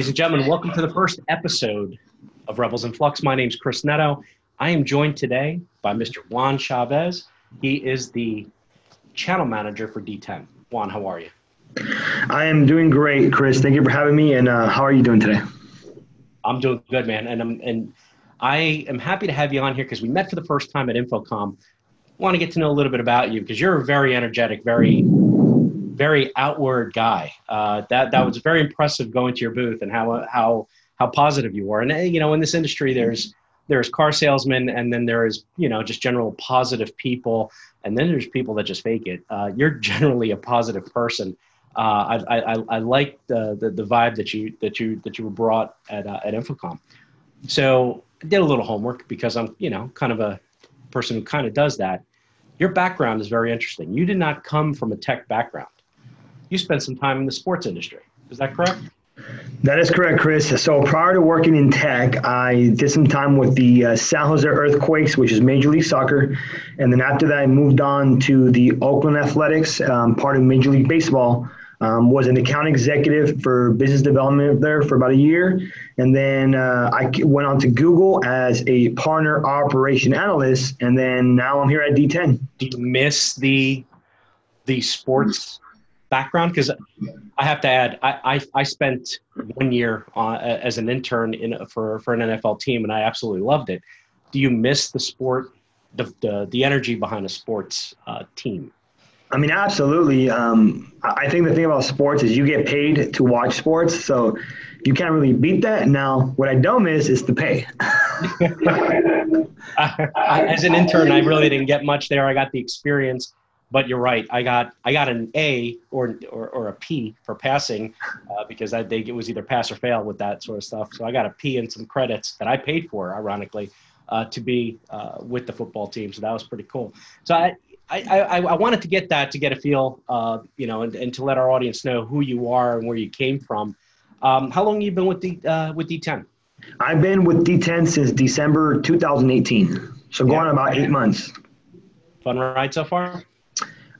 Ladies and gentlemen, welcome to the first episode of Rebels in Flux. My name is Chris Netto. I am joined today by Mr. Juan Chavez. He is the channel manager for DTEN. Juan, how are you? I am doing great, Chris. Thank you for having me. And how are you doing today? I'm doing good, man. And I am happy to have you on here because we met for the first time at Infocom. I want to get to know a little bit about you because you're a very energetic, very outward guy. That was very impressive going to your booth and how positive you were. And in this industry, there's car salesmen, and then there is just general positive people, and then there's people that just fake it. You're generally a positive person. I like the vibe that you were brought at Infocom. So I did a little homework because I'm kind of a person who kind of does that. Your background is very interesting. You did not come from a tech background. You spent some time in the sports industry. Is that correct? That is correct, Chris. So prior to working in tech, I did some time with the San Jose Earthquakes, which is Major League Soccer. And then after that, I moved on to the Oakland Athletics, part of Major League Baseball. Was an account executive for business development there for about a year. And then I went on to Google as a partner operation analyst. And then now I'm here at DTEN. Do you miss the sports background? Because I have to add, I spent 1 year as an intern for an NFL team, and I absolutely loved it. Do you miss the sport, the energy behind a sports team? I mean, absolutely. I think the thing about sports is you get paid to watch sports, so you can't really beat that. Now, what I don't miss is the pay. As an intern, I really didn't get much there. I got the experience, but you're right. I got an A or a P for passing because I think it was either pass or fail with that sort of stuff. So I got a P and some credits that I paid for, ironically, to be with the football team. So that was pretty cool. So I wanted to get a feel, and to let our audience know who you are and where you came from. How long have you been with DTEN? I've been with DTEN since December 2018, so going on about 8 months. Fun ride so far?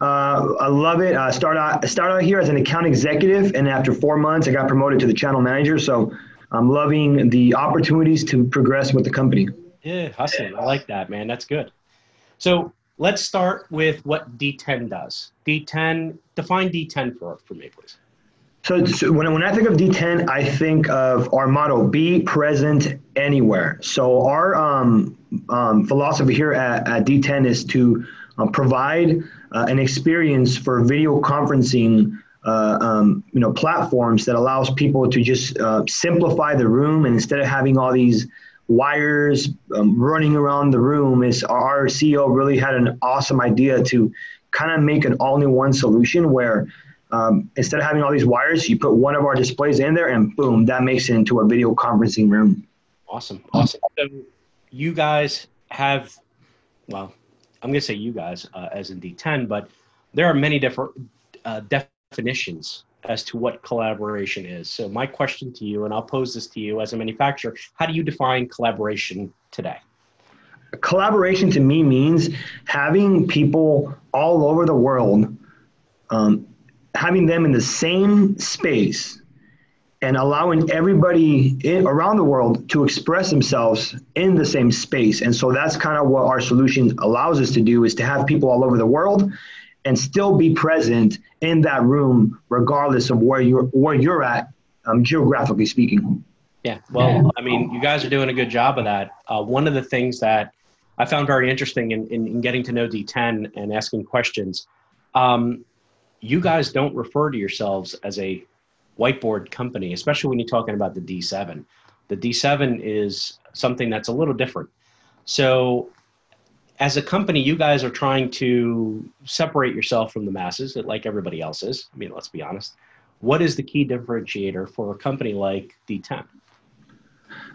I love it. I started out here as an account executive, and after 4 months, I got promoted to the channel manager. So I'm loving the opportunities to progress with the company. Yeah, hustling. I like that, man. That's good. So let's start with what DTEN does. DTEN, define DTEN for me, please. So when I think of DTEN, I think of our motto, be present anywhere. So our philosophy here at DTEN is to provide an experience for video conferencing platforms that allows people to just simplify the room, and instead of having all these wires running around the room, is our CEO really had an awesome idea to kind of make an all-in-one solution where instead of having all these wires, you put one of our displays in there and boom, that makes it into a video conferencing room. Awesome. So you guys have, well, I'm going to say you guys as in DTEN, but there are many different definitions as to what collaboration is. So my question to you, and I'll pose this to you as a manufacturer, how do you define collaboration today? Collaboration to me means having people all over the world, having them in the same space and allowing everybody around the world to express themselves in the same space. And so that's kind of what our solution allows us to do, is to have people all over the world and still be present in that room, regardless of where you're at, geographically speaking. Yeah, well, I mean, you guys are doing a good job of that. One of the things that I found very interesting in getting to know DTEN and asking questions, you guys don't refer to yourselves as a whiteboard company, especially when you're talking about the D7. The D7 is something that's a little different. So as a company, you guys are trying to separate yourself from the masses, like everybody else is. I mean, let's be honest. What is the key differentiator for a company like DTEN?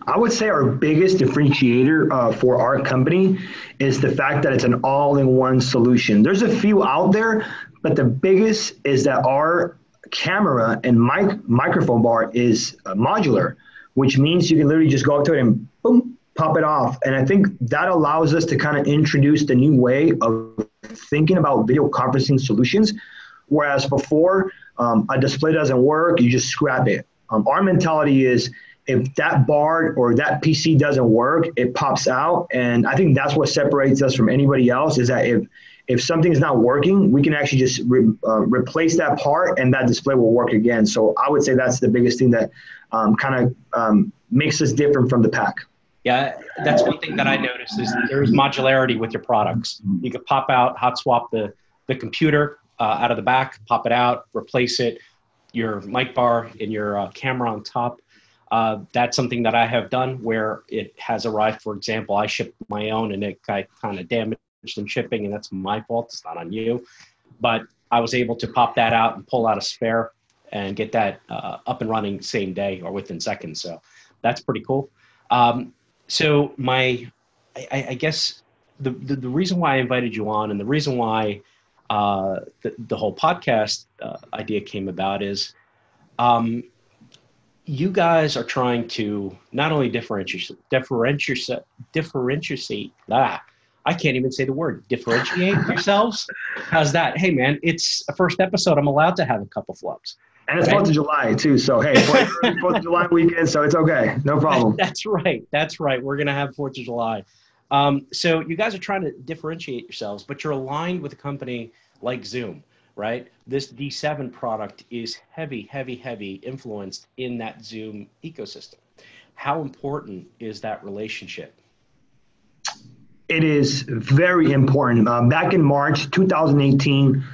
I would say our biggest differentiator for our company is the fact that it's an all-in-one solution. There's a few out there, but the biggest is that our camera and microphone bar is modular, which means you can literally just go up to it and boom, pop it off. And I think that allows us to kind of introduce the new way of thinking about video conferencing solutions. Whereas before, a display doesn't work, you just scrap it. Our mentality is if that bar or that PC doesn't work, it pops out. And I think that's what separates us from anybody else is that if something's not working, we can actually just replace that part and that display will work again. So I would say that's the biggest thing that makes us different from the pack. Yeah, that's one thing that I noticed is there's modularity with your products. You could pop out, hot swap the computer out of the back, pop it out, replace it, your mic bar and your camera on top. That's something that I have done where it has arrived. For example, I shipped my own and it got kind of damaged in shipping, and that's my fault. It's not on you. But I was able to pop that out and pull out a spare and get that up and running same day or within seconds. So that's pretty cool. So I guess the reason why I invited you on and the reason why the whole podcast idea came about is you guys are trying to not only differentiate. I can't even say the word, differentiate yourselves. How's that? Hey man, it's a first episode. I'm allowed to have a couple flubs. And it's 4th of July too. So, hey, 4th of July weekend. So it's okay. No problem. That's right. That's right. We're going to have 4th of July. So you guys are trying to differentiate yourselves, but you're aligned with a company like Zoom, right? This D7 product is heavy influenced in that Zoom ecosystem. How important is that relationship? It is very important. Back in March 2018,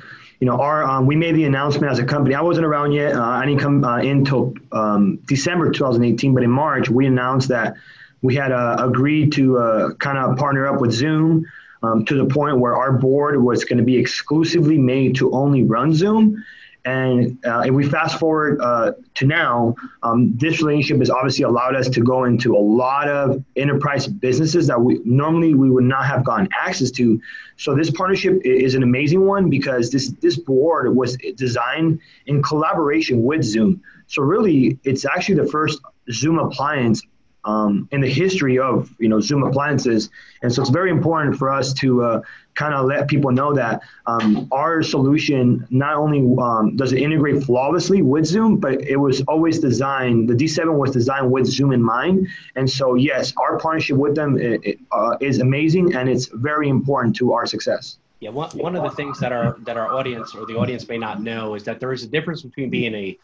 we made the announcement as a company. I wasn't around yet. I didn't come in until December 2018. But in March, we announced that we had agreed to kind of partner up with Zoom to the point where our board was going to be exclusively made to only run Zoom. And if we fast forward to now, this relationship has obviously allowed us to go into a lot of enterprise businesses that we would not have gotten access to. So this partnership is an amazing one because this board was designed in collaboration with Zoom. So really, it's actually the first Zoom appliance in the history of Zoom appliances. And so it's very important for us to kind of let people know that our solution not only does it integrate flawlessly with Zoom, but it was always designed, the D7 was designed with Zoom in mind. And so yes, our partnership with them is amazing, and it's very important to our success. Yeah, one of the things that our audience or the audience may not know is that there is a difference between being a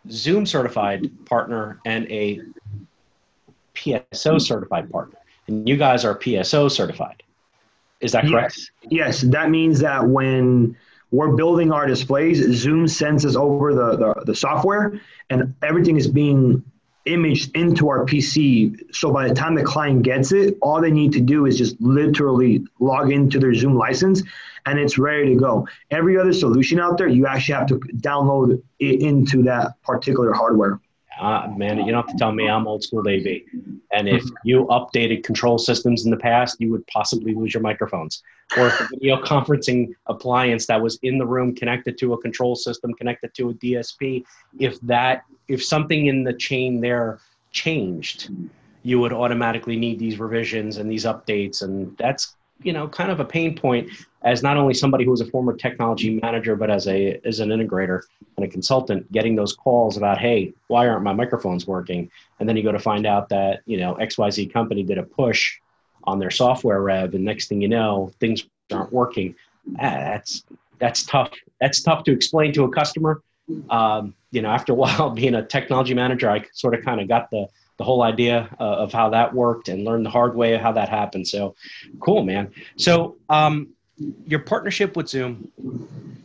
Zoom certified partner and a PSO certified partner, and you guys are PSO certified. Is that correct? Yes. That means that when we're building our displays, Zoom sends us over the software, and everything is being imaged into our PC. So by the time the client gets it, all they need to do is just literally log into their Zoom license, and it's ready to go. Every other solution out there, you actually have to download it into that particular hardware. Man, you don't have to tell me I'm old school AV. And if you updated control systems in the past, you would possibly lose your microphones. Or if a video conferencing appliance that was in the room connected to a control system, connected to a DSP, if something in the chain there changed, you would automatically need these revisions and these updates. And that's, kind of a pain point as not only somebody who was a former technology manager, but as an integrator and a consultant, getting those calls about, hey, why aren't my microphones working? And then you go to find out that, XYZ company did a push on their software rev, and next thing you know, things aren't working. That's tough. That's tough to explain to a customer. After a while being a technology manager, I sort of kind of got the whole idea of how that worked and learned the hard way of how that happened. So cool, man. So your partnership with Zoom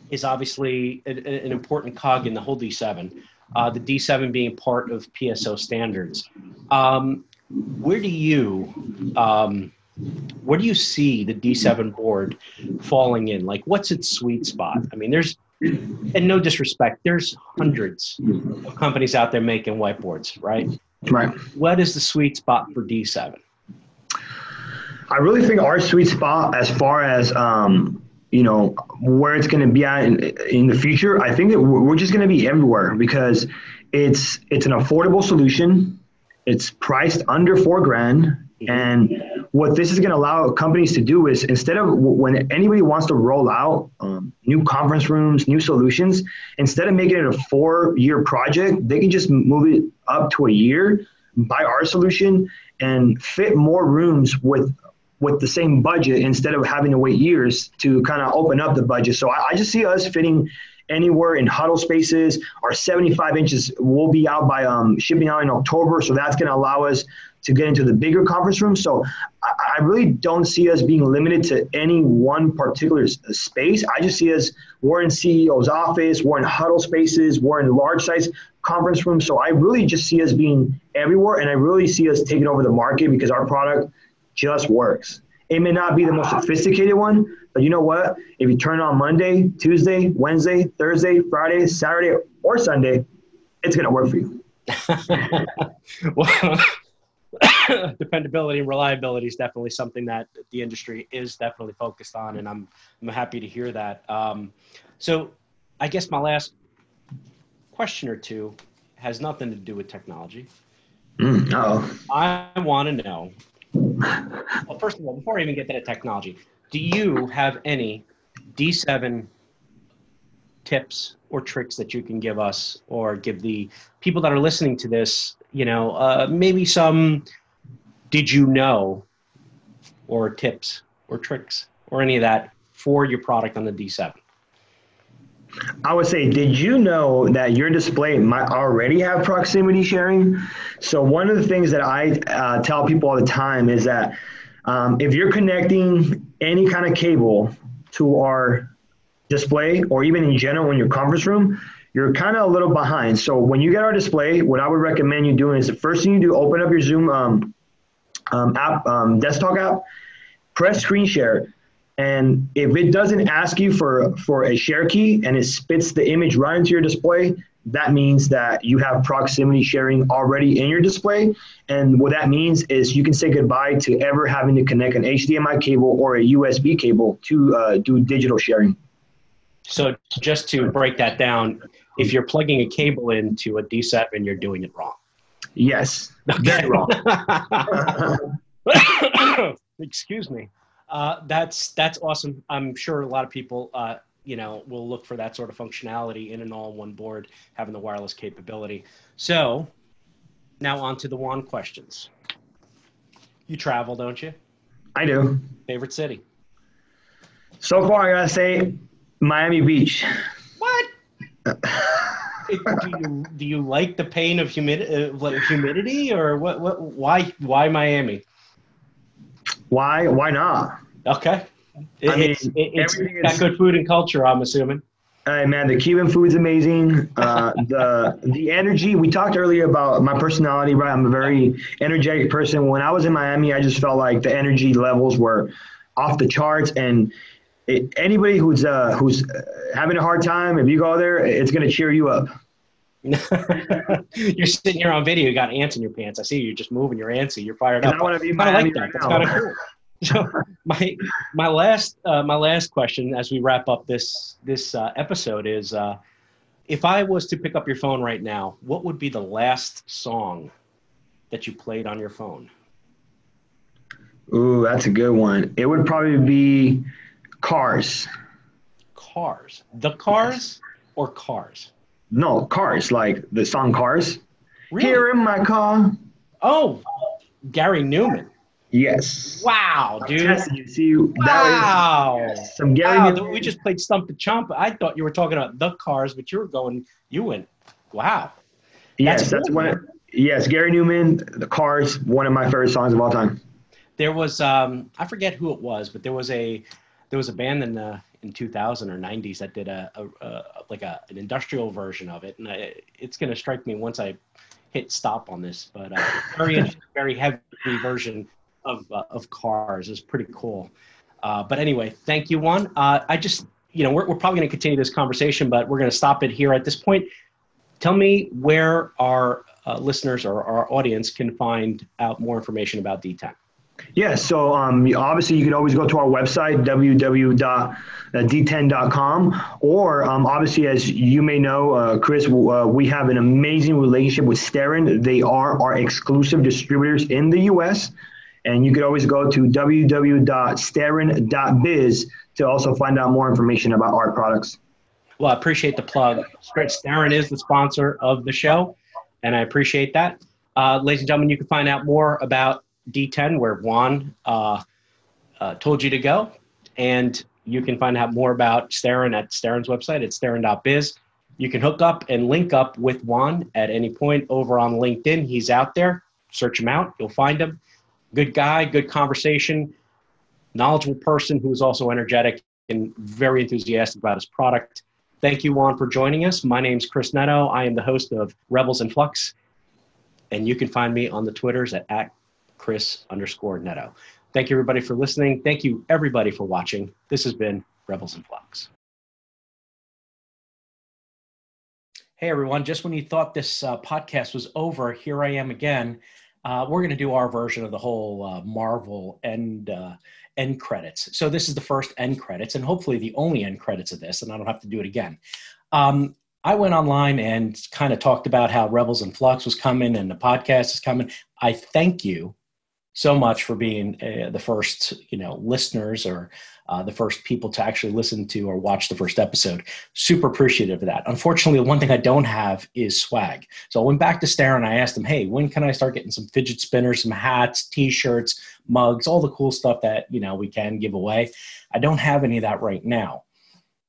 is obviously an important cog in the whole D7, the D7 being part of PSO standards. Where do you see the D7 board falling in? Like, what's its sweet spot? I mean, and no disrespect, there's hundreds of companies out there making whiteboards, right? Right. What is the sweet spot for D7? I really think our sweet spot, as far as where it's going to be at in the future, I think that we're just going to be everywhere because it's an affordable solution. It's priced under $4,000, and what this is going to allow companies to do is, instead of when anybody wants to roll out new conference rooms, new solutions, instead of making it a 4-year project, they can just move it up to a year, buy our solution, and fit more rooms with the same budget instead of having to wait years to kind of open up the budget. So I just see us fitting anywhere in huddle spaces. Our 75 inches will be out by shipping out in October. So that's going to allow us to get into the bigger conference room. So I really don't see us being limited to any one particular space. I just see us, we're in CEO's office, we're in huddle spaces, we're in large size conference rooms. So I really just see us being everywhere. And I really see us taking over the market because our product just works. It may not be the most sophisticated one, but you know what? If you turn on Monday, Tuesday, Wednesday, Thursday, Friday, Saturday, or Sunday, it's going to work for you. Well, dependability and reliability is definitely something that the industry is definitely focused on, and I'm happy to hear that. So I guess my last question or two has nothing to do with technology. I want to know, well, first of all, before I even get to the technology, do you have any D7 tips or tricks that you can give us or give the people that are listening to this, maybe some did you know or tips or tricks or any of that for your product on the D7? I would say, did you know that your display might already have proximity sharing? So one of the things that I tell people all the time is that if you're connecting any kind of cable to our display, or even in general in your conference room, you're kind of a little behind. So when you get our display, what I would recommend you doing is the first thing you do, open up your Zoom app, desktop app, press screen share. And if it doesn't ask you for a share key and it spits the image right into your display, that means that you have proximity sharing already in your display. And what that means is you can say goodbye to ever having to connect an HDMI cable or a USB cable to do digital sharing. So just to break that down, if you're plugging a cable into a D7, you're doing it wrong. Yes, very wrong. Excuse me. That's awesome. I'm sure a lot of people, will look for that sort of functionality in an all-in-one board, having the wireless capability. So now on to the Juan questions. You travel, don't you? I do. Favorite city? So far, I gotta say Miami Beach. What? Do you like the pain of humidity, or what? Why Miami? Why not? Okay. It's got good food and culture, I'm assuming. Hey man, the Cuban food's amazing. The energy, we talked earlier about my personality, right? I'm a very energetic person. When I was in Miami, I just felt like the energy levels were off the charts. And anybody who's having a hard time, if you go there, it's going to cheer you up. You're sitting here on video, you got ants in your pants. I see you're just moving your antsy. You're fired up. I want to be in like Miami that. right That's now. kind of cool. So my last question as we wrap up this episode is, if I was to pick up your phone right now, what would be the last song that you played on your phone? Ooh, that's a good one. It would probably be Cars. Cars. The Cars or Cars? No, Cars, like the song Cars. Really? Here in my car. Oh, Gary Newman. Yes. Wow, dude. You see, wow. That was some Gary Newman. We just played Stump the Chump. I thought you were talking about the Cars, but you went, wow. Yes, that's one. Yes, Gary Newman, the Cars, one of my favorite songs of all time. There was, I forget who it was, but there was a band in 2000 or 90s that did an industrial version of it, and it's going to strike me once I hit stop on this, but very heavy version of Cars is pretty cool. But anyway, thank you, Juan. I just, we're probably going to continue this conversation, but we're going to stop it here at this point. Tell me where our listeners or our audience can find out more information about DTEN. Yeah, so obviously you can always go to our website, www.dten.com, or obviously, as you may know, Chris, we have an amazing relationship with Starin. They are our exclusive distributors in the U.S., And you could always go to www.starin.biz to also find out more information about our products. Well, I appreciate the plug. Starin is the sponsor of the show, and I appreciate that. Ladies and gentlemen, you can find out more about DTEN, where Juan told you to go, and you can find out more about Starin at Starin's website at starin.biz. You can hook up and link up with Juan at any point over on LinkedIn. He's out there. Search him out. You'll find him. Good guy, good conversation, knowledgeable person who is also energetic and very enthusiastic about his product. Thank you, Juan, for joining us. My name's Chris Neto. I am the host of Rebels in Flux, and you can find me on the Twitters at Chris_Neto. Thank you, everybody, for listening. Thank you, everybody, for watching. This has been Rebels in Flux. Hey, everyone. Just when you thought this podcast was over, here I am again. We're going to do our version of the whole Marvel end credits. So this is the first end credits, and hopefully the only end credits of this, and I don't have to do it again. I went online and kind of talked about how Rebels in Flux was coming and the podcast is coming. I thank you so much for being the first, listeners or the first people to actually listen to or watch the first episode. Super appreciative of that. Unfortunately, the one thing I don't have is swag. So I went back to Starin and I asked him, hey, when can I start getting some fidget spinners, some hats, t-shirts, mugs, all the cool stuff that, we can give away. I don't have any of that right now.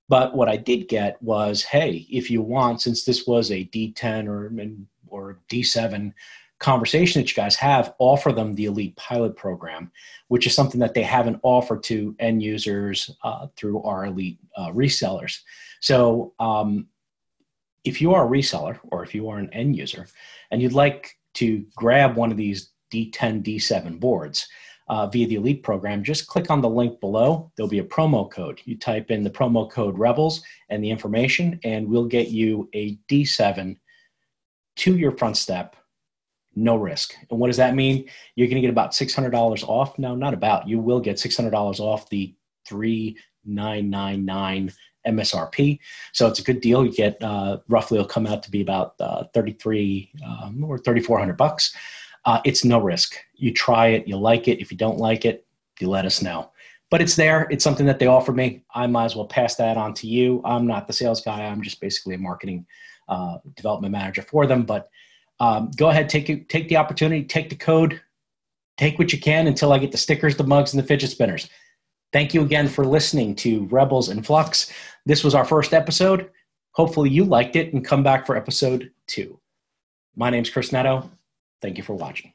But what I did get was, hey, if you want, since this was a D10 or D7 conversation that you guys have, offer them the Elite Pilot Program, which is something that they haven't offered to end users through our Elite resellers. So if you are a reseller or if you are an end user and you'd like to grab one of these D10, D7 boards via the Elite program, just click on the link below. There'll be a promo code. You type in the promo code Rebels and the information, and we'll get you a D7 to your front step. No risk. And what does that mean? You're going to get about $600 off. No, not about. You will get $600 off the $3,999 MSRP. So it's a good deal. You get roughly, it'll come out to be about $3,300 or $3,400. It's no risk. You try it. You like it. If you don't like it, you let us know. But it's there. It's something that they offered me. I might as well pass that on to you. I'm not the sales guy. I'm just basically a marketing development manager for them. But go ahead, take the opportunity, take the code, take what you can until I get the stickers, the mugs, and the fidget spinners. Thank you again for listening to Rebels in Flux. This was our first episode. Hopefully you liked it and come back for episode 2. My name's Chris Neto. Thank you for watching.